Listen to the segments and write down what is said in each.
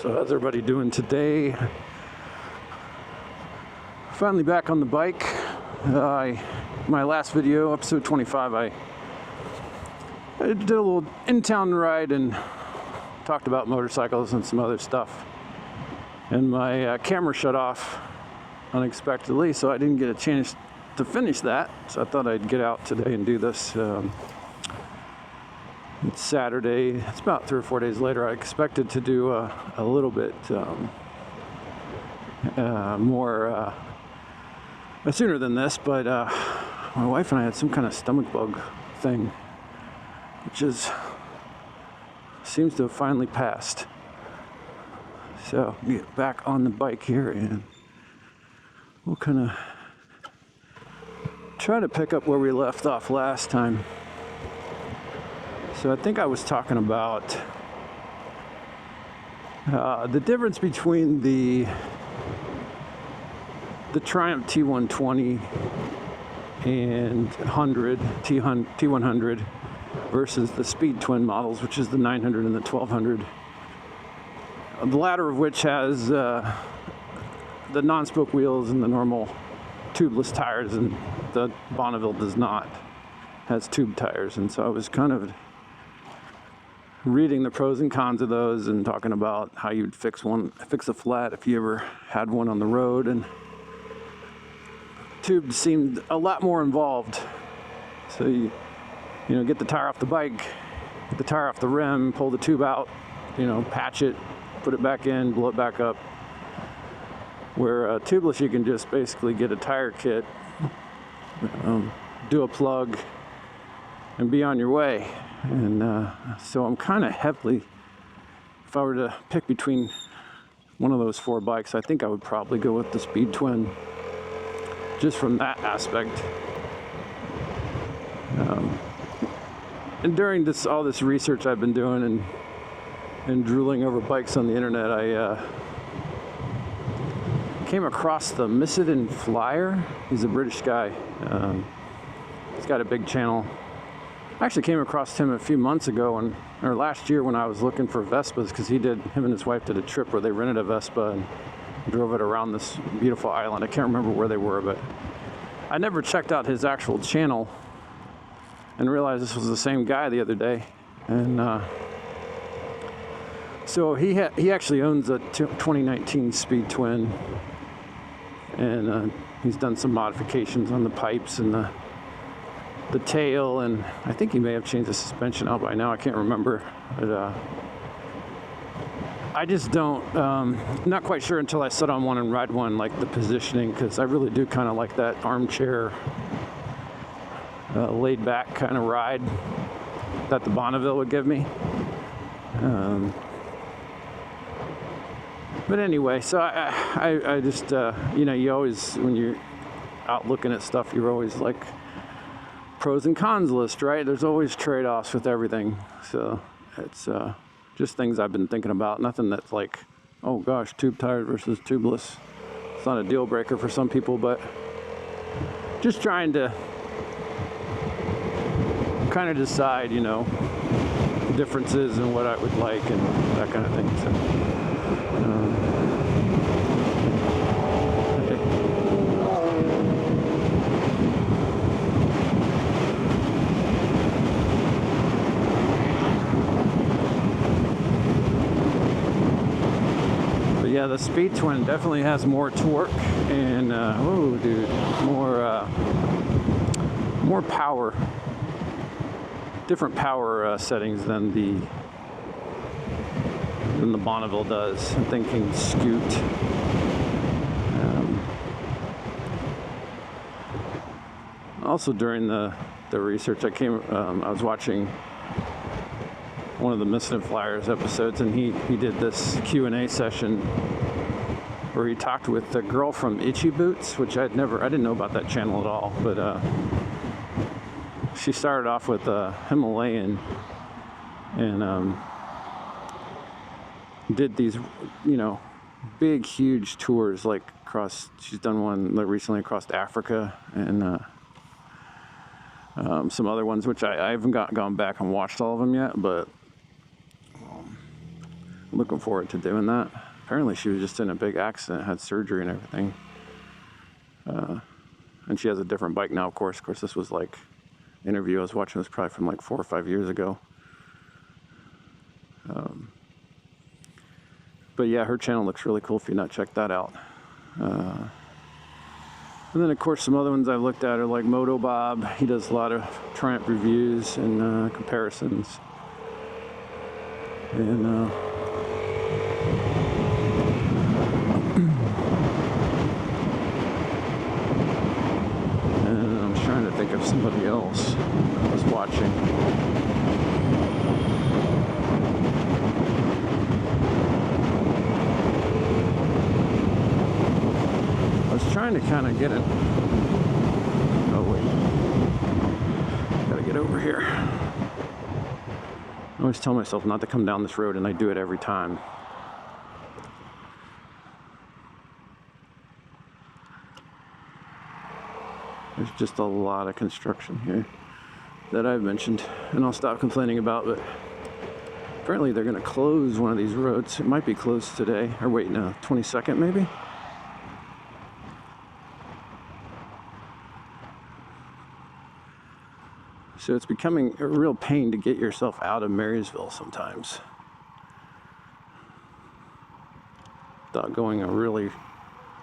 So how's everybody doing today? Finally back on the bike. My last video, episode 25, I did a little in-town ride and talked about motorcycles and some other stuff. And my camera shut off unexpectedly, so I didn't get a chance to finish that. So I thought I'd get out today and do this. It's Saturday. It's about 3 or 4 days later. I expected to do a little bit more sooner than this, but my wife and I had some kind of stomach bug thing, which seems to have finally passed. So get back on the bike here, and we'll kind of try to pick up where we left off last time. So I think I was talking about the difference between the Triumph T120 and T100 versus the Speed Twin models, which is the 900 and the 1200. The latter of which has the non-spoke wheels and the normal tubeless tires, and the Bonneville does not, has tube tires. And so I was kind of reading the pros and cons of those and talking about how you'd fix a flat if you ever had one on the road. And tube seemed a lot more involved. So you get the tire off the bike, get the tire off the rim, pull the tube out, patch it, put it back in, blow it back up. Where tubeless, you can just basically get a tire kit, do a plug, and be on your way. And so I'm kind of heavily, if I were to pick between one of those 4 bikes, I think I would probably go with the Speed Twin, just from that aspect. And during all this research I've been doing and drooling over bikes on the internet, I came across the Missedin Flyer. He's a British guy. He's got a big channel. I actually came across him a few months ago, or last year, when I was looking for Vespas, because him and his wife did a trip where they rented a Vespa and drove it around this beautiful island. I can't remember where they were, but I never checked out his actual channel and realized this was the same guy the other day. And so he actually owns a 2019 Speed Twin, and he's done some modifications on the pipes and the tail, and I think he may have changed the suspension out by now. I can't remember, but I just don't, not quite sure until I sit on one and ride one, like the positioning, because I really do kind of like that armchair, laid back kind of ride that the Bonneville would give me. But anyway, so I just, you always, when you're out looking at stuff, you're always like, pros and cons list, right? There's always trade-offs with everything. So it's just things I've been thinking about. Nothing that's like, oh gosh, tube tires versus tubeless. It's not a deal breaker for some people, but just trying to kind of decide, differences and what I would like and that kind of thing. So, yeah, the Speed Twin definitely has more torque and more power, different power settings than the Bonneville does. I'm thinking Scoot. Also during the research, I was watching one of the Missedin Flyers episodes, and he did this Q&A session where he talked with the girl from Itchy Boots, which I didn't know about that channel at all, but she started off with Himalayan and did these, big, huge tours, like she's done one recently across Africa and some other ones, which I haven't gone back and watched all of them yet, but looking forward to doing that. Apparently she was just in a big accident, had surgery and everything. And she has a different bike now, of course. Of course, this was like, interview I was watching was probably from like 4 or 5 years ago. But yeah, her channel looks really cool if you've not checked that out. And then of course some other ones I've looked at are like Moto Bob. He does a lot of Triumph reviews and comparisons. And I'm trying to think of somebody else I was watching. I was trying to kind of get it. Oh wait, gotta get over here. I always tell myself not to come down this road, and I do it every time. There's just a lot of construction here that I've mentioned, and I'll stop complaining about, but apparently they're going to close one of these roads. It might be closed today, or wait, no, 22nd maybe? So it's becoming a real pain to get yourself out of Marysville sometimes. Without going a really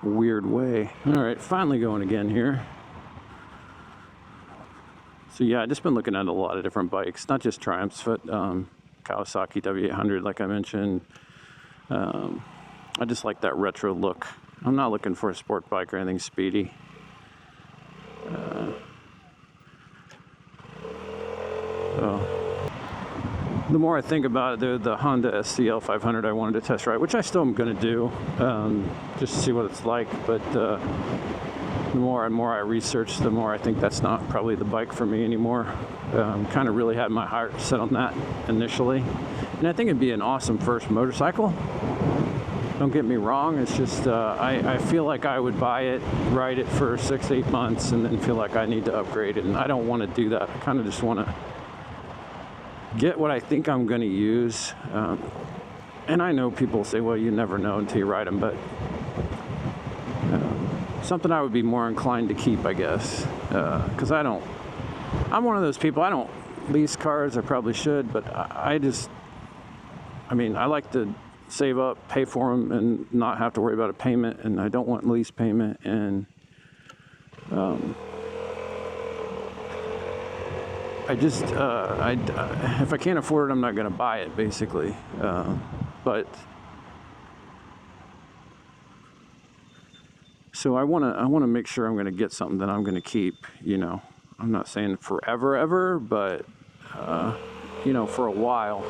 weird way. All right, finally going again here. So yeah, I've just been looking at a lot of different bikes, not just Triumphs, but Kawasaki W800, like I mentioned. I just like that retro look. I'm not looking for a sport bike or anything speedy. The more I think about it, the Honda SCL 500 I wanted to test ride, which I still am going to do, just to see what it's like. But the more and more I research, the more I think that's not probably the bike for me anymore. Kind of really had my heart set on that initially. And I think it'd be an awesome first motorcycle. Don't get me wrong, it's just I feel like I would buy it, ride it for 6-8 months, and then feel like I need to upgrade it. And I don't want to do that. I kind of just want to get what I think I'm going to use. And I know people say, well, you never know until you ride them, but something I would be more inclined to keep, I guess. Because I'm one of those people, I don't lease cars, I probably should, but I like to save up, pay for them, and not have to worry about a payment, and I don't want lease payment, and if I can't afford it, I'm not going to buy it, basically. So I want to make sure I'm going to get something that I'm going to keep. You know, I'm not saying forever, ever, but for a while,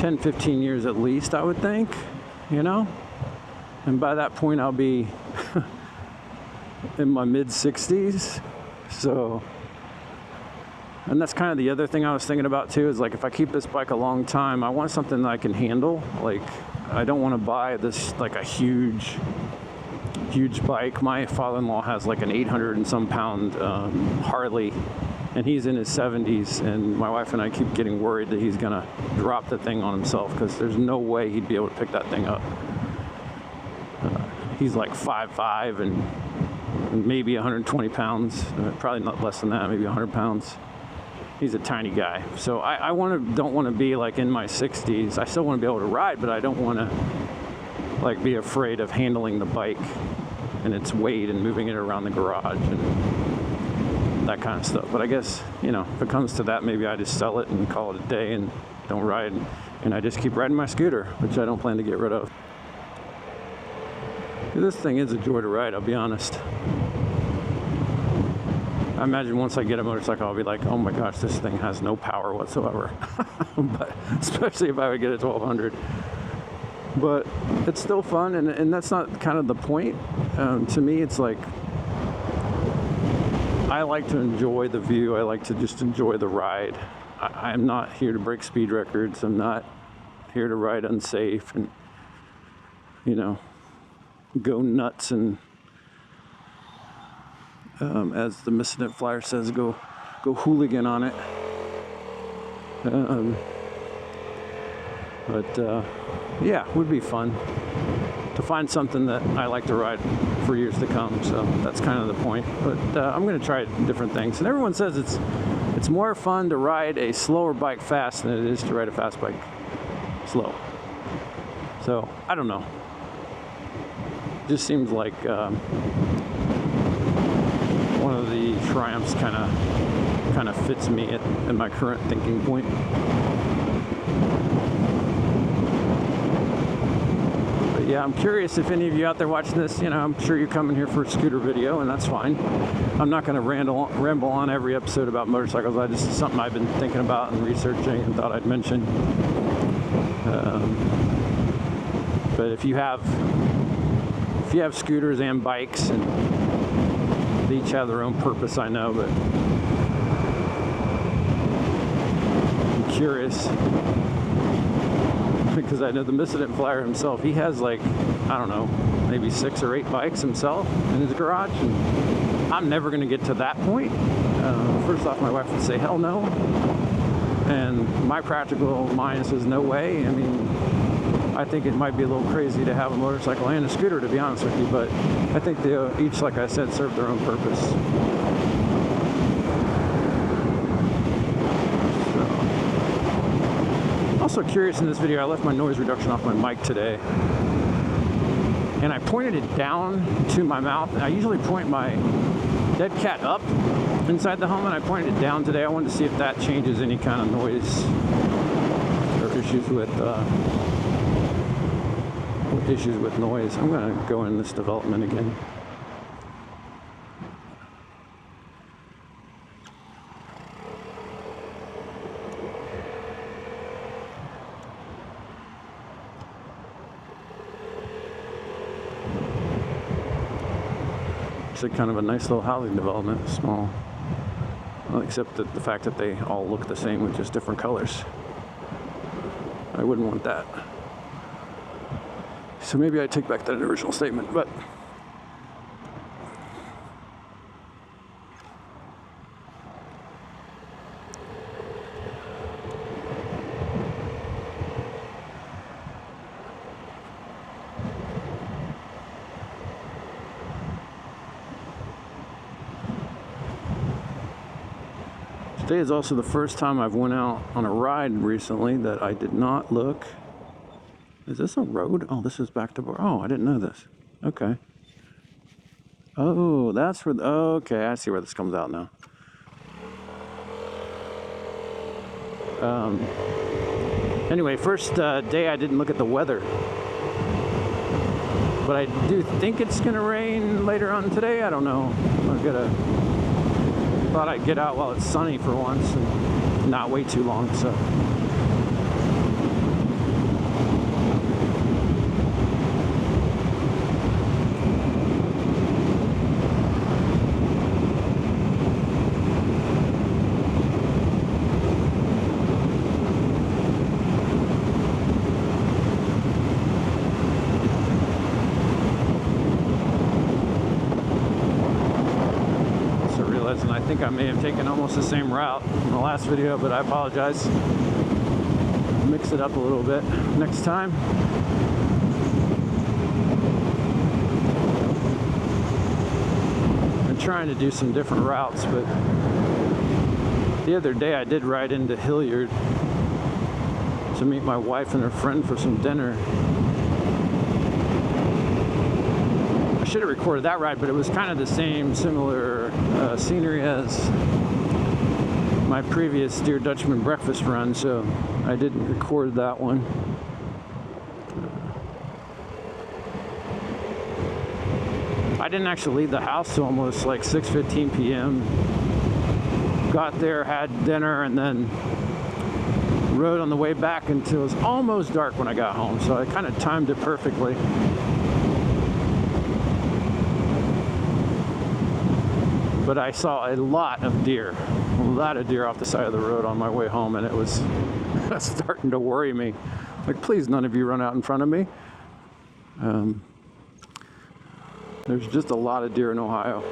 10, 15 years at least, I would think. And by that point, I'll be in my mid-60s. So, and that's kind of the other thing I was thinking about too, is like, if I keep this bike a long time, I want something that I can handle. Like, I don't want to buy this like a huge bike. My father-in-law has like an 800 and some pound Harley, and he's in his 70s, and my wife and I keep getting worried that he's gonna drop the thing on himself, because there's no way he'd be able to pick that thing up. He's like 5'5" and maybe 120 pounds, probably not less than that, maybe 100 pounds. He's a tiny guy. So I don't want to be like in my 60s. I still want to be able to ride, but I don't want to like be afraid of handling the bike and its weight and moving it around the garage and that kind of stuff. But I guess, if it comes to that, maybe I just sell it and call it a day and don't ride, and I just keep riding my scooter, which I don't plan to get rid of. This thing is a joy to ride, I'll be honest. I imagine once I get a motorcycle, I'll be like, oh my gosh, this thing has no power whatsoever. But especially if I would get a 1200. But it's still fun, and that's not kind of the point. To me, it's like, I like to enjoy the view. I like to just enjoy the ride. I'm not here to break speed records. I'm not here to ride unsafe and, go nuts and, as the Missident Flyer says, go hooligan on it. But yeah, it would be fun to find something that I like to ride for years to come. So that's kind of the point. But I'm going to try different things. And everyone says it's more fun to ride a slower bike fast than it is to ride a fast bike slow. So I don't know. Just seems like one of the Triumphs kind of fits me at my current thinking point. But yeah, I'm curious if any of you out there watching this, I'm sure you're coming here for a scooter video, and that's fine. I'm not going to ramble on every episode about motorcycles. I just something I've been thinking about and researching and thought I'd mention. But if you have scooters and bikes, and they each have their own purpose, I know, but I'm curious because I know the Missident Flyer himself, he has like, I don't know, maybe 6 or 8 bikes himself in his garage, and I'm never going to get to that point. First off, my wife would say, hell no. And my practical mind says, no way. I mean, I think it might be a little crazy to have a motorcycle and a scooter, to be honest with you, but I think they each, like I said, serve their own purpose. So. Also curious in this video, I left my noise reduction off my mic today, and I pointed it down to my mouth. I usually point my dead cat up inside the helmet. I pointed it down today. I wanted to see if that changes any kind of noise or issues with noise. I'm going to go in this development again. It's kind of a nice little housing development, small. Well, except that the fact that they all look the same with just different colors. I wouldn't want that. So maybe I take back that original statement, but today is also the first time I've went out on a ride recently that I did not look. Is this a road? Oh, this is back to... Oh, I didn't know this. Okay. Oh, that's where... Okay, I see where this comes out now. Anyway, first day I didn't look at the weather. But I do think it's going to rain later on today. I don't know. Thought I'd get out while it's sunny for once and not wait too long, so... And I think I may have taken almost the same route in the last video, but I apologize. Mix it up a little bit next time. I'm trying to do some different routes, but the other day I did ride into Hilliard to meet my wife and her friend for some dinner. I should have recorded that ride, but it was kind of the same, similar scenery as my previous Dear Dutchman breakfast run, so I didn't record that one. I didn't actually leave the house till almost like 6:15 p.m. Got there, had dinner, and then rode on the way back until it was almost dark when I got home, so I kind of timed it perfectly. But I saw a lot of deer off the side of the road on my way home, and it was starting to worry me. Like, please, none of you run out in front of me. There's just a lot of deer in Ohio.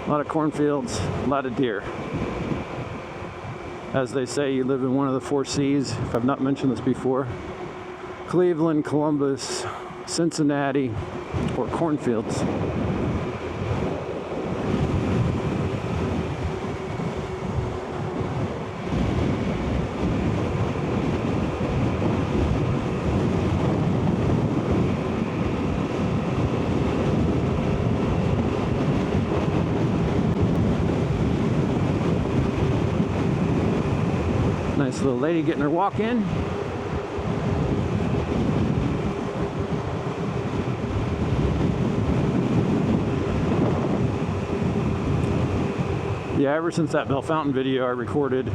A lot of cornfields, a lot of deer. As they say, you live in one of the 4 C's, if I've not mentioned this before. Cleveland, Columbus, Cincinnati, or cornfields. Nice little lady getting her walk in. Yeah, ever since that Bell Fountain video I recorded, I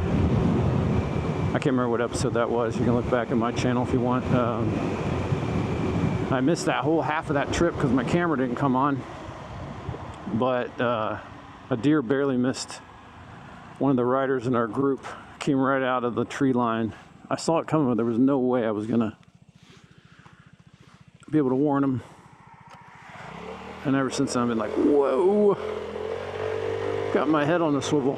can't remember what episode that was. You can look back at my channel if you want. I missed that whole half of that trip because my camera didn't come on. But a deer barely missed one of the riders in our group. Came right out of the tree line. I saw it coming, but there was no way I was gonna be able to warn him. And ever since then, I've been like, whoa, got my head on the swivel.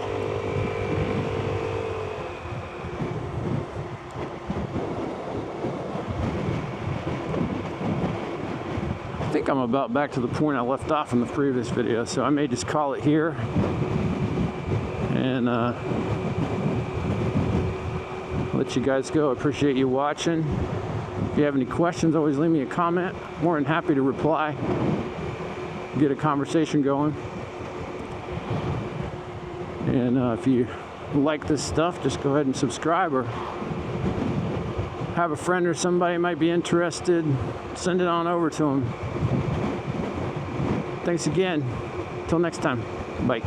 I think I'm about back to the point I left off in the previous video, so I may just call it here. And let you guys go. I appreciate you watching. If you have any questions, always leave me a comment. More than happy to reply. Get a conversation going. And if you like this stuff, just go ahead and subscribe, or have a friend or somebody might be interested. Send it on over to them. Thanks again. Till next time. Bye.